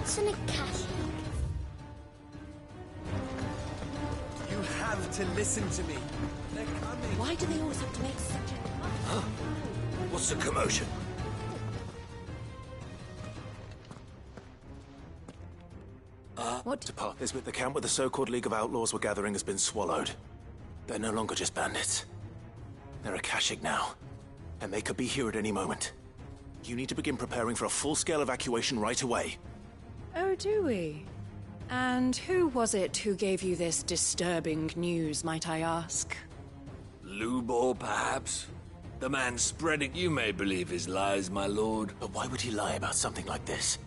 What's an Akashic? You have to listen to me. They're coming. Why do they always have to make such a... What's the commotion? What? Depart. This bit the camp where the so-called League of Outlaws were gathering has been swallowed. They're no longer just bandits. They're Akashic now. And they could be here at any moment. You need to begin preparing for a full-scale evacuation right away. Oh, do we? And who was it who gave you this disturbing news, might I ask? Lubor, perhaps? The man spreading... You may believe his lies, my lord. But why would he lie about something like this?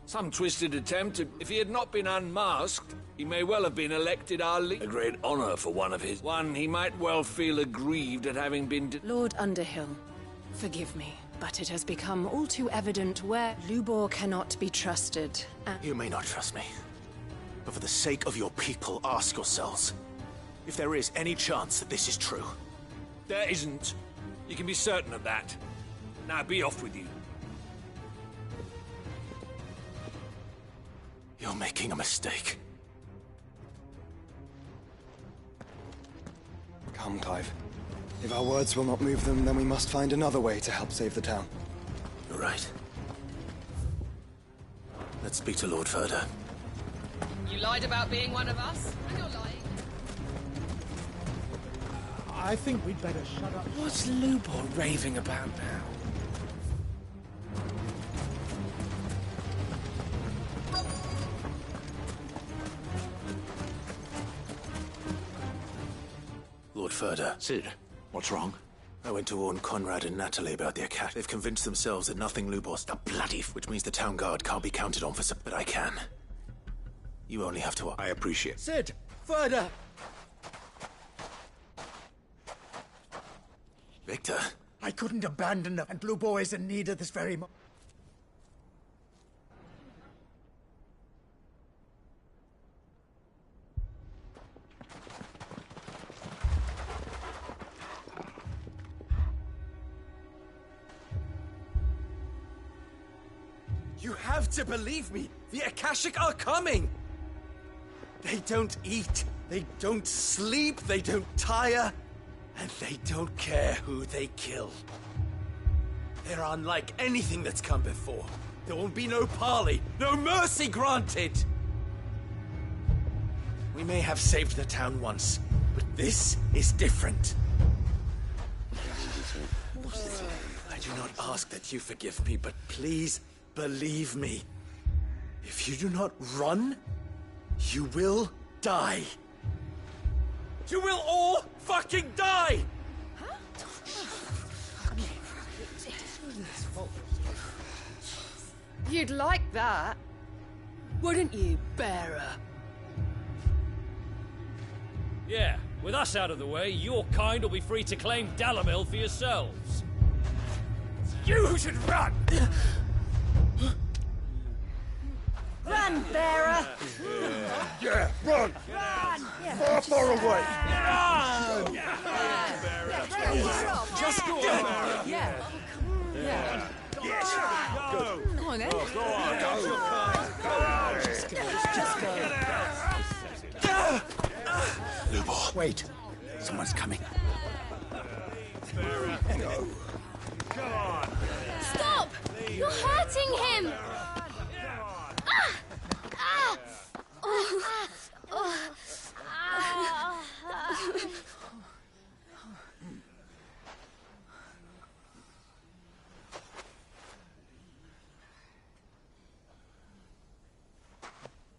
Some twisted attempt. If he had not been unmasked, he may well have been elected our leader. A great honor for one of his... One he might well feel aggrieved at having been... Lord Underhill, forgive me, but it has become all too evident where Lubor cannot be trusted. You may not trust me. But for the sake of your people, ask yourselves if there is any chance that this is true. There isn't. You can be certain of that. Now be off with you. You're making a mistake. Come, Clive. If our words will not move them, then we must find another way to help save the town. You're right. Let's speak to Lord Ferder. You lied about being one of us, and you're lying. I think we'd better shut up. What's Lubor raving about now? Lord Ferder. Sid, what's wrong? I went to warn Conrad and Natalie about the Akash. They've convinced themselves that nothing Lubor's a bloody... Which means the town guard can't be counted on for some... But I can. You only have to... I appreciate. Sid! Ferder! Victor? I couldn't abandon them, and Blue Boy is in need of this very moment. You have to believe me! The Akashic are coming! They don't eat, they don't sleep, they don't tire, and they don't care who they kill. They're unlike anything that's come before. There will be no parley, no mercy granted! We may have saved the town once, but this is different. I do not ask that you forgive me, but please believe me. If you do not run, you will die. You will all fucking die! You'd like that, wouldn't you, bearer? Yeah, with us out of the way, your kind will be free to claim Dalamil for yourselves. You should run! Run, bearer! Yeah, run! Run! Far, far away! Run! Just go on! Yeah. Yeah. Yes! Go! Come on, then. Go on! Go! Just go. Lubor. Wait. Someone's coming. Go! Come on! Stop! You're hurting him!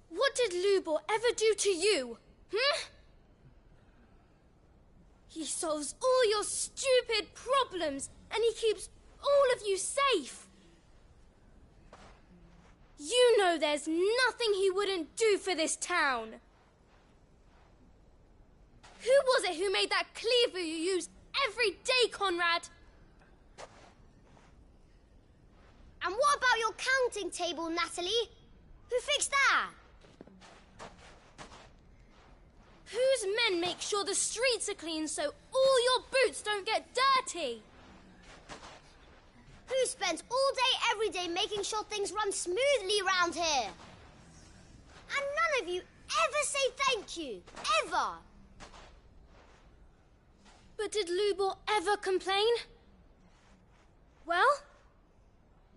What did Lubor ever do to you? He solves all your stupid problems, and he keeps all of you safe. You know there's nothing he wouldn't do for this town. Who was it who made that cleaver you use every day, Conrad? And what about your counting table, Natalie? Who fixed that? Whose men make sure the streets are clean so all your boots don't get dirty? Who You spend all day, every day making sure things run smoothly around here. And none of you ever say thank you. Ever. But did Lubor ever complain? Well,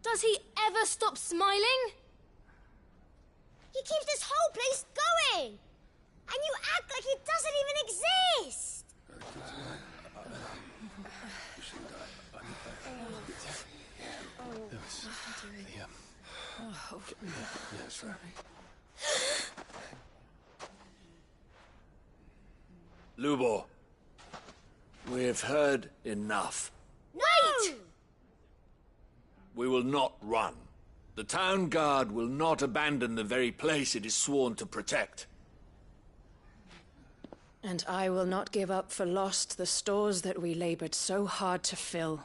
does he ever stop smiling? He keeps this whole place going. And you act like he doesn't even exist. Lubor, we've heard enough. Wait! We will not run. The town guard will not abandon the very place it is sworn to protect. And I will not give up for lost the stores that we labored so hard to fill.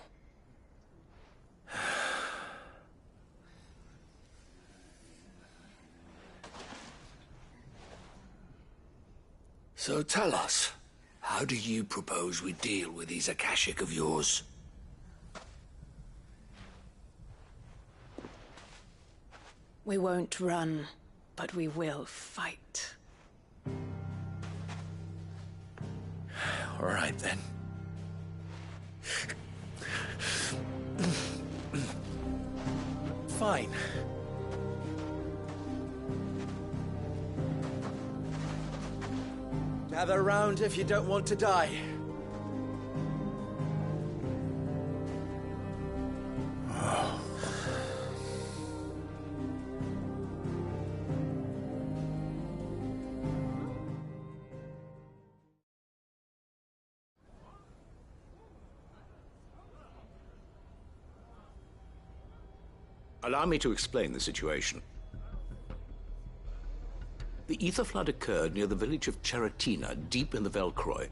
So tell us, how do you propose we deal with these Akashic of yours? We won't run, but we will fight. All right, then. Fine. Gather round if you don't want to die. Allow me to explain the situation. The ether flood occurred near the village of Cheratina, deep in the Velcroy.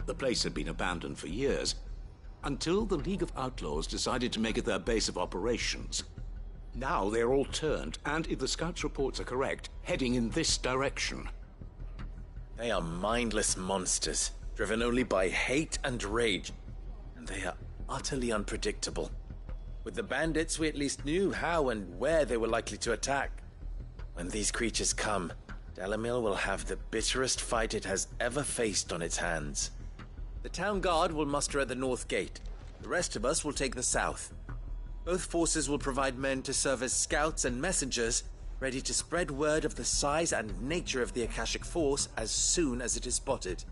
The place had been abandoned for years, until the League of Outlaws decided to make it their base of operations. Now they're all turned, and if the scouts' reports are correct, heading in this direction. They are mindless monsters, driven only by hate and rage. And they are utterly unpredictable. With the bandits, we at least knew how and where they were likely to attack. When these creatures come, Dalamil will have the bitterest fight it has ever faced on its hands. The town guard will muster at the north gate. The rest of us will take the south. Both forces will provide men to serve as scouts and messengers, ready to spread word of the size and nature of the Akashic force as soon as it is spotted.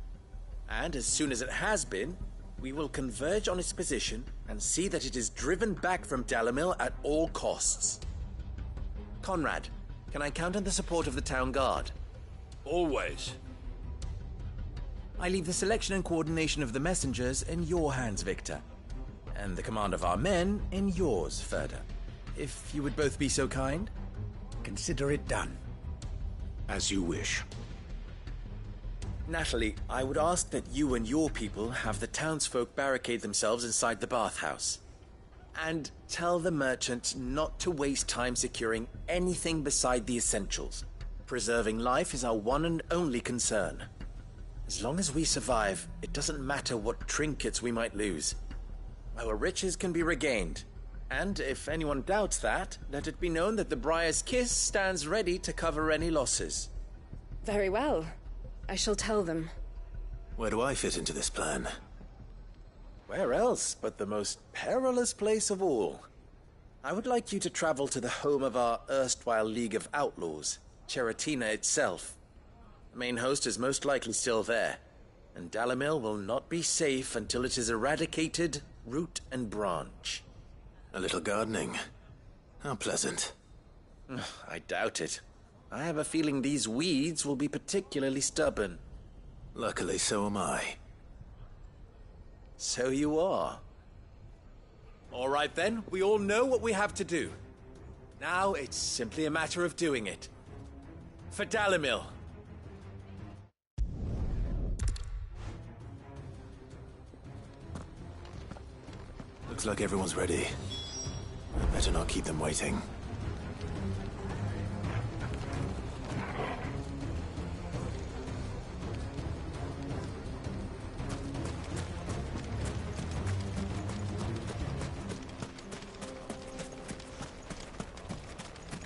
And as soon as it has been, we will converge on its position and see that it is driven back from Dalamil at all costs. Conrad, can I count on the support of the town guard? Always. I leave the selection and coordination of the messengers in your hands, Victor. And the command of our men in yours, Ferda. If you would both be so kind. Consider it done. As you wish. Natalie, I would ask that you and your people have the townsfolk barricade themselves inside the bathhouse. And tell the merchant not to waste time securing anything beside the essentials. Preserving life is our one and only concern. As long as we survive, it doesn't matter what trinkets we might lose. Our riches can be regained. And if anyone doubts that, let it be known that the Briar's Kiss stands ready to cover any losses. Very well. I shall tell them. Where do I fit into this plan? Where else but the most perilous place of all? I would like you to travel to the home of our erstwhile League of Outlaws, Cheratina itself. The main host is most likely still there, and Dalamil will not be safe until it is eradicated, root and branch. A little gardening. How pleasant. I doubt it. I have a feeling these weeds will be particularly stubborn. Luckily, so am I. So you are. All right then, we all know what we have to do. Now it's simply a matter of doing it. For Dalamil. Looks like everyone's ready. Better not keep them waiting.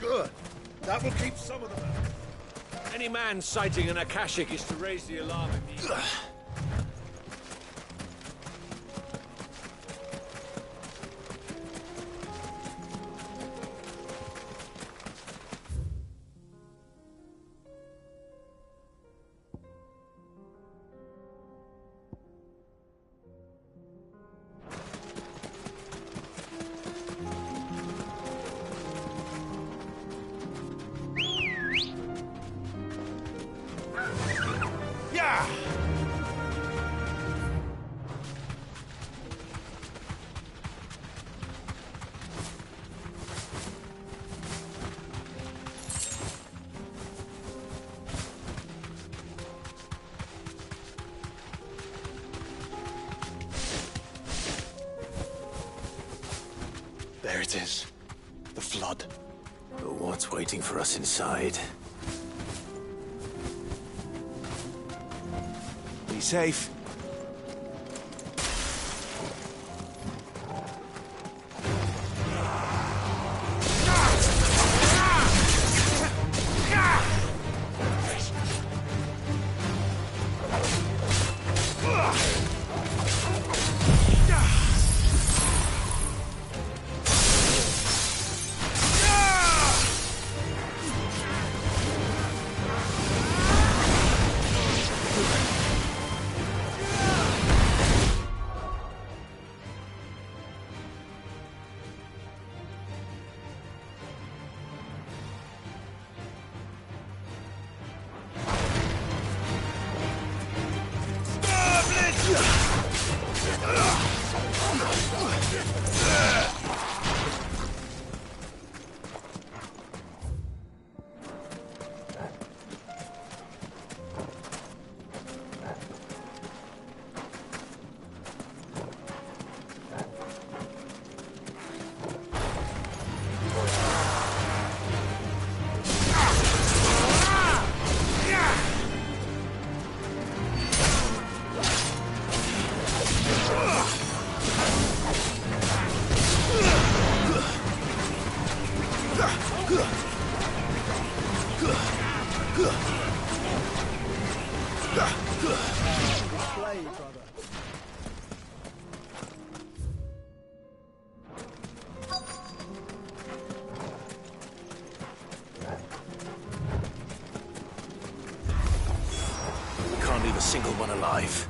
Good. That will keep some of them out. Any man sighting an Akashic is to raise the alarm immediately. There it is. The flood. But what's waiting for us inside? Be safe. Can't leave a single one alive.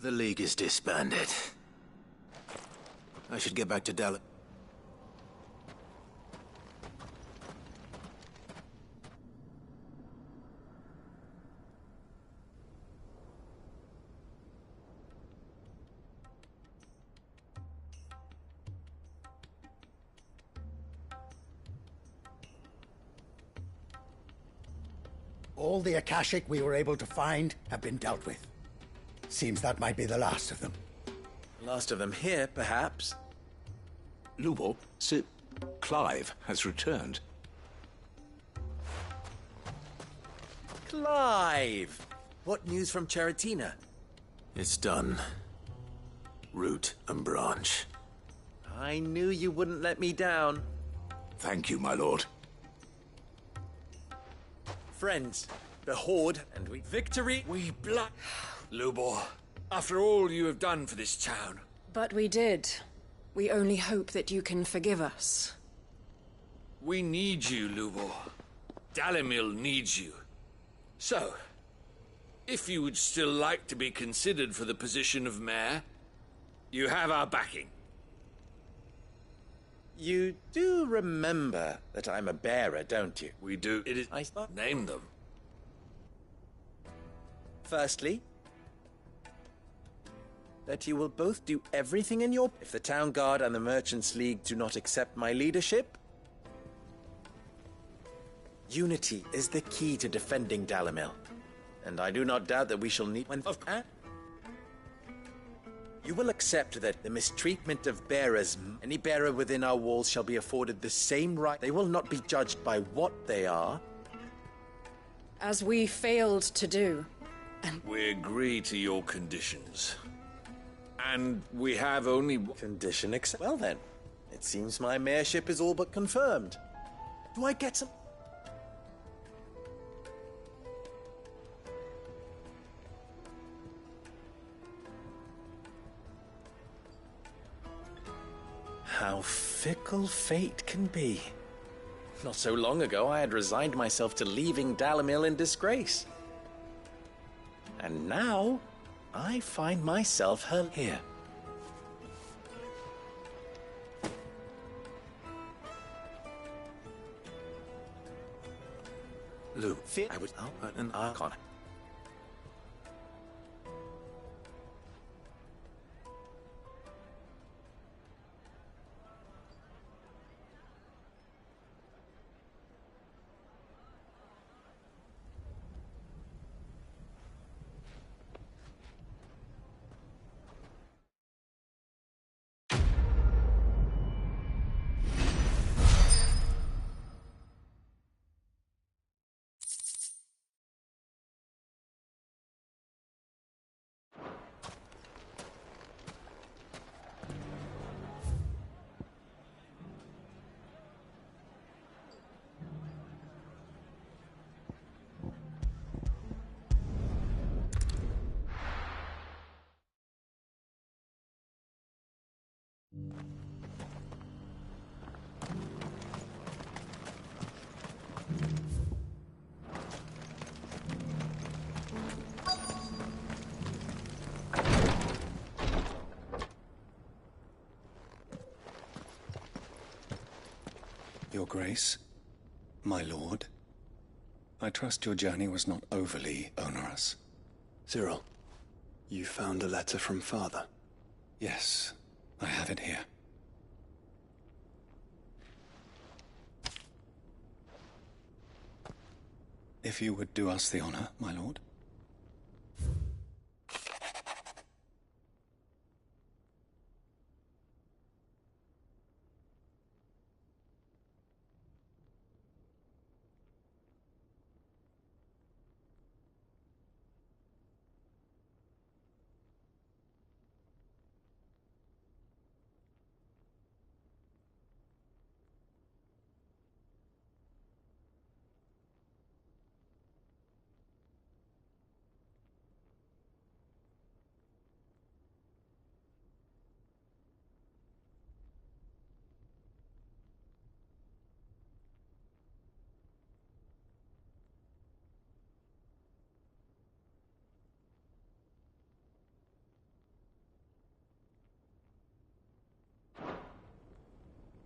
The League is disbanded. I should get back to Dallas. All the Akashic we were able to find have been dealt with. Seems that might be the last of them. Last of them here, perhaps. Lubo, Sir Clive has returned. Clive! What news from Charatina? It's done. Root and branch. I knew you wouldn't let me down. Thank you, my lord. Friends, the Horde and we... Victory! We black... Lubor, after all you have done for this town. But we did. We only hope that you can forgive us. We need you, Lubor. Dalimil needs you. So, if you would still like to be considered for the position of mayor, you have our backing. You do remember that I'm a bearer, don't you? We do. It is... Name them. Firstly, that you will both do everything in your... If the Town Guard and the Merchants League do not accept my leadership, unity is the key to defending Dalimil. And I do not doubt that we shall need... You will accept that the mistreatment of bearers, any bearer within our walls shall be afforded the same right. They will not be judged by what they are. As we failed to do. We agree to your conditions. And we have only... Condition accept... Well then, it seems my mayorship is all but confirmed. Do I get some... How fickle fate can be. Not so long ago, I had resigned myself to leaving Dalimil in disgrace. And now, I find myself here. Lou, I was out an Archon. Your Grace, my lord, I trust your journey was not overly onerous. Cyril, you found a letter from Father? Yes, I have it here. If you would do us the honor, my lord.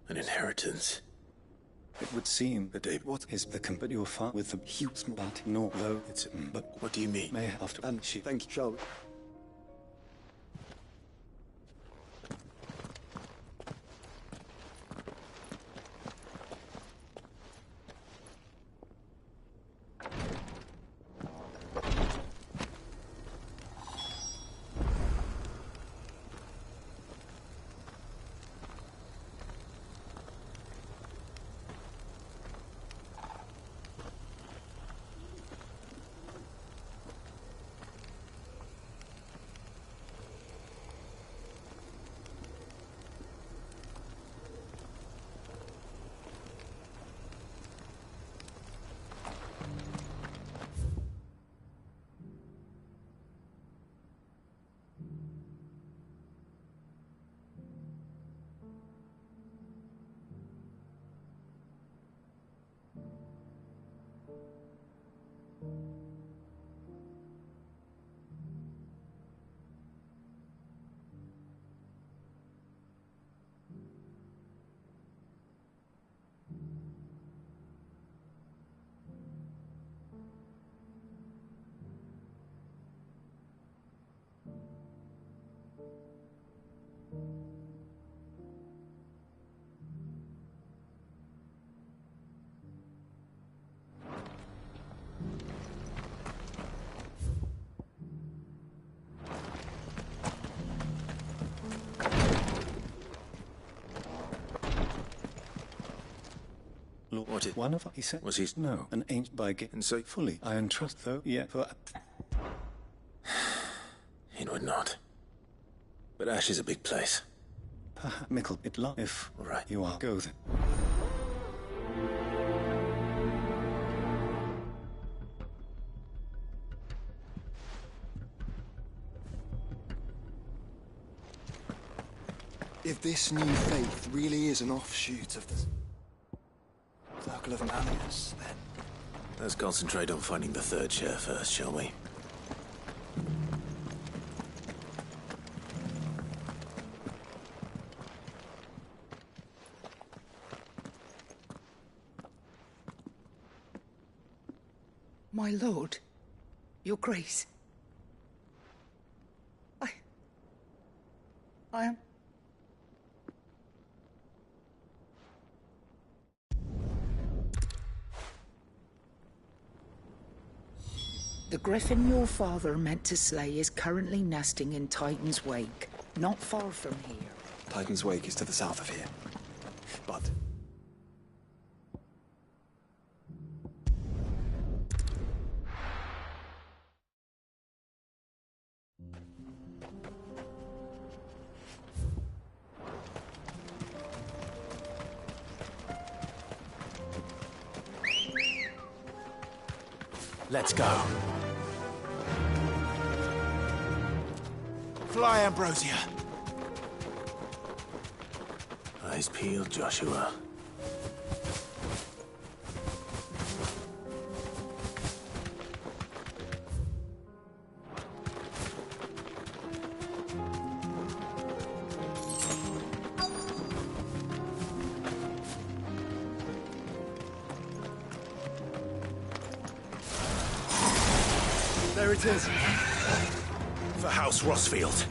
An inheritance. It would seem that what is the but your father with the huge but no though it's but What do you mean? may have to and she thank you shall. What it? One of he said Was he? No, an ain't by getting so fully. I entrust though, yeah, for It would not. But Ash is a big place. perhaps mickle it long if Right. you are go then. If this new faith really is an offshoot of the Circle of Malleus, then... Let's concentrate on finding the third chair first, shall we? My lord, your grace. I am... The griffin your father meant to slay is currently nesting in Titan's Wake, not far from here. Titan's Wake is to the south of here. But... Let's go. Fly, Ambrosia. Eyes peeled, Joshua. There it is. For House Rossfield.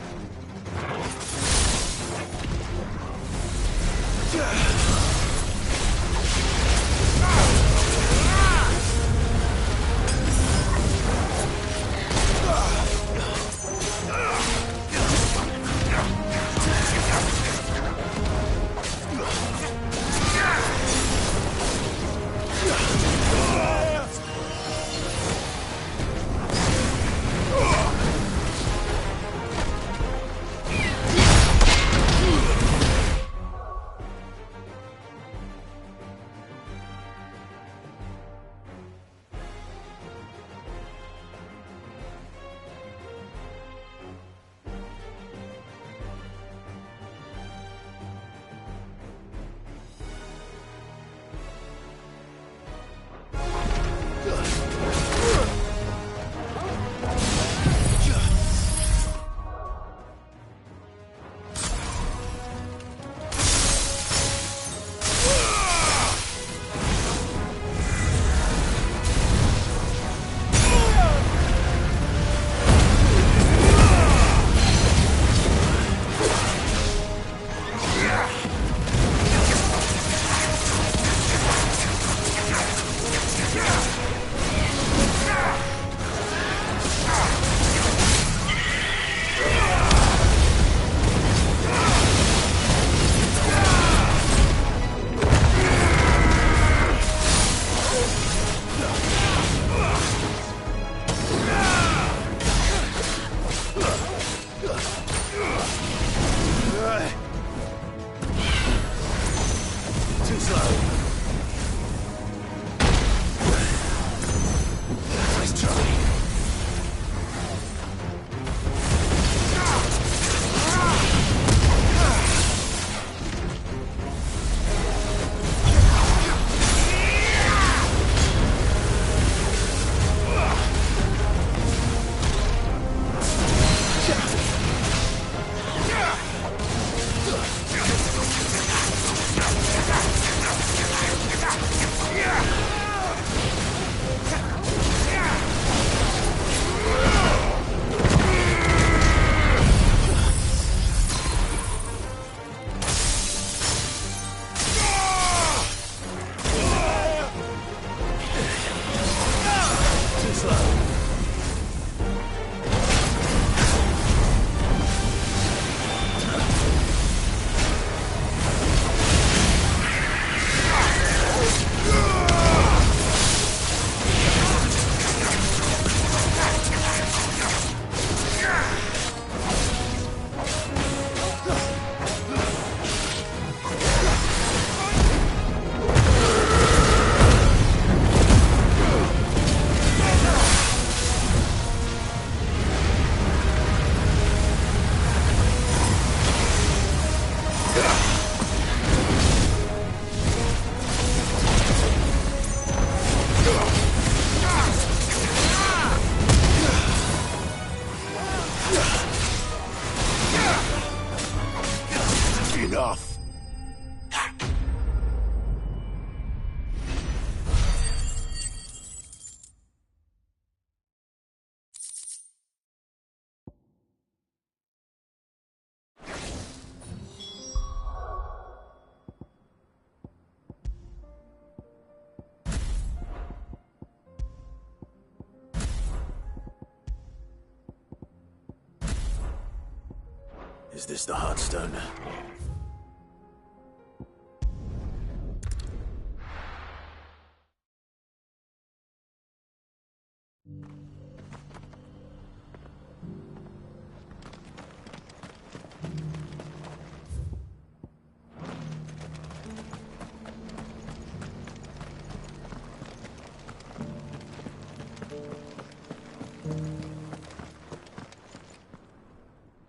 Is this the Heartstone?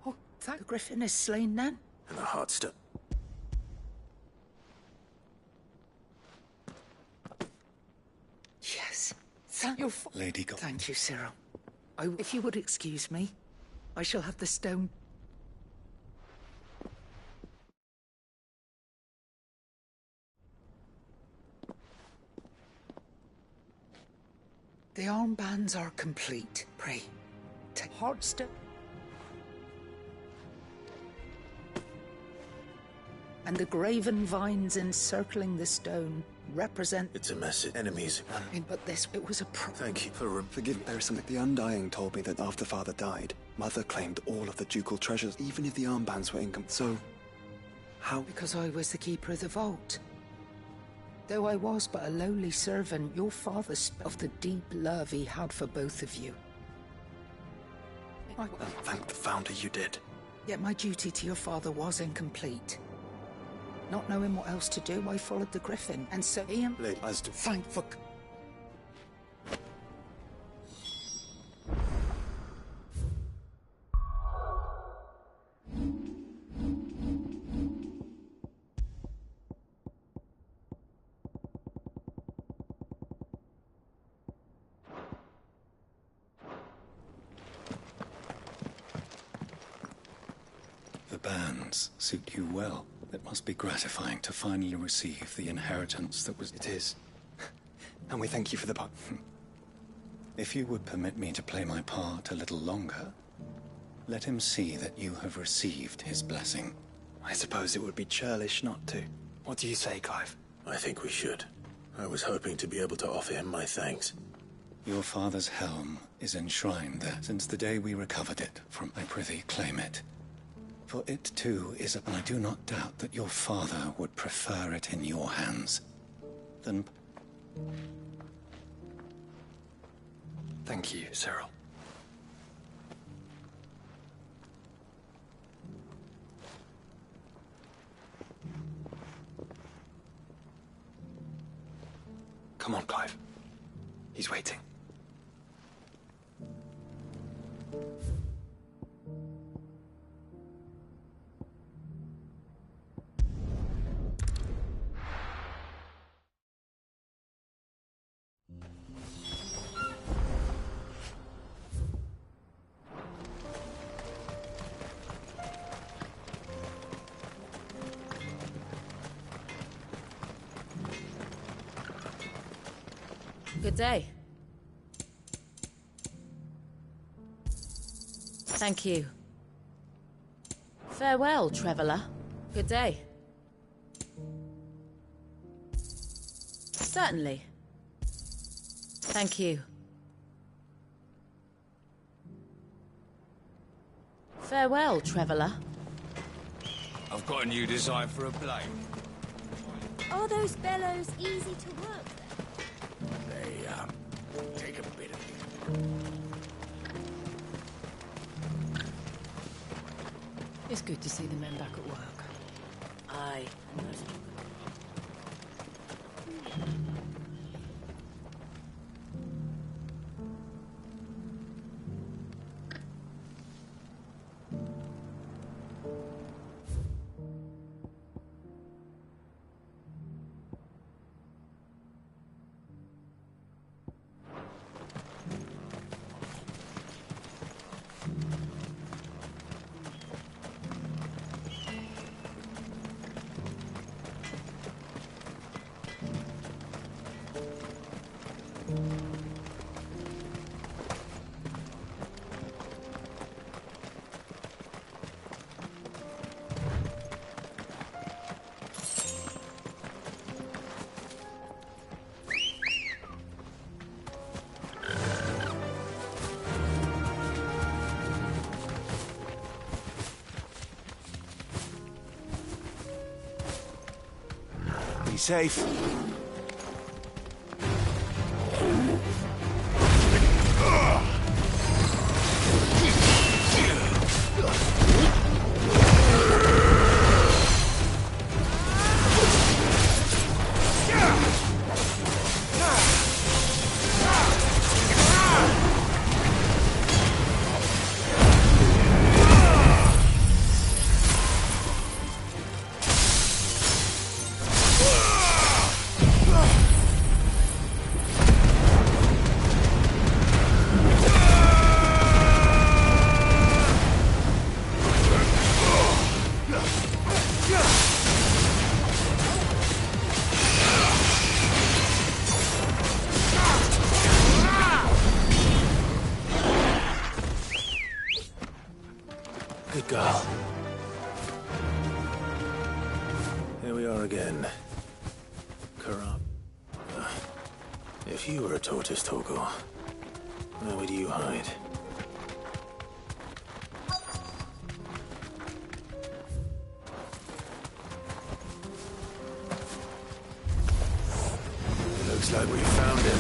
Oh, that griffin is slain then? And the Heartstone. Yes. Thank you, Lady God. Thank you, Cyril. If you would excuse me, I shall have the stone. The armbands are complete. Pray, take Heartstone. And the graven vines encircling the stone represent... It's a message. Enemies. But this, it was a Thank you for... Forgive me, there is something. The Undying told me that after Father died, Mother claimed all of the ducal treasures, even if the armbands were incomplete. So, how... Because I was the keeper of the vault. Though I was but a lowly servant, your father spoke of the deep love he had for both of you. Thank the Founder you did. Yet my duty to your father was incomplete. Not knowing what else to do, I followed the griffin, and so Ian... Thank for... The bands suit you well. It must be gratifying to finally receive the inheritance that was... It is. And we thank you for the part. If you would permit me to play my part a little longer, let him see that you have received his blessing. I suppose it would be churlish not to. What do you say, Clive? I think we should. I was hoping to be able to offer him my thanks. Your father's helm is enshrined there since the day we recovered it from... I prithee, claim it. For it too is and I do not doubt that your father would prefer it in your hands. Then... Thank you, Cyril. Come on, Clive. He's waiting. Good day. Thank you. Farewell, traveller. Good day. Certainly. Thank you. Farewell, traveller. I've got a new design for a blade. Are those bellows easy to work then? They, take a bit of it. It's good to see the men back at work. Aye, and those... Be safe. Good girl. Here we are again. Corrupt. If you were a tortoise, Torgal, where would you hide? Looks like we found him.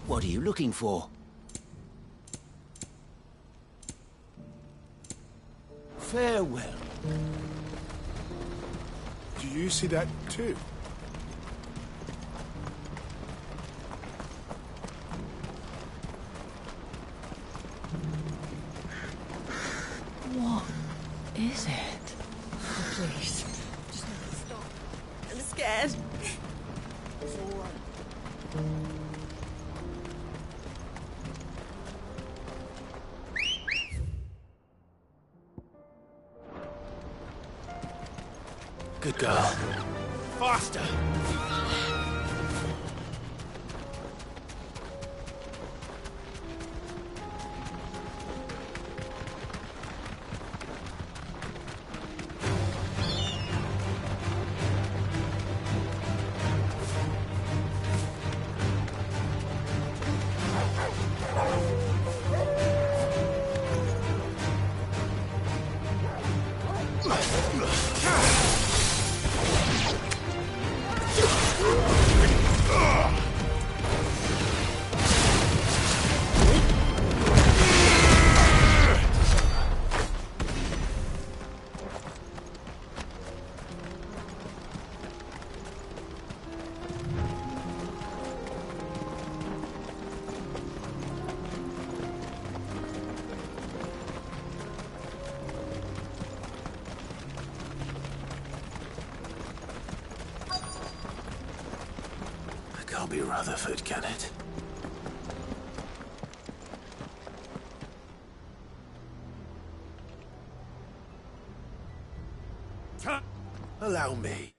What are you looking for? Farewell. Do you see that too? What is it? Oh, please. Just stop. I'm scared. It's all right. Good girl. Faster! Ah! be Rutherford, can it? Allow me.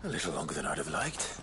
A little longer than I'd have liked.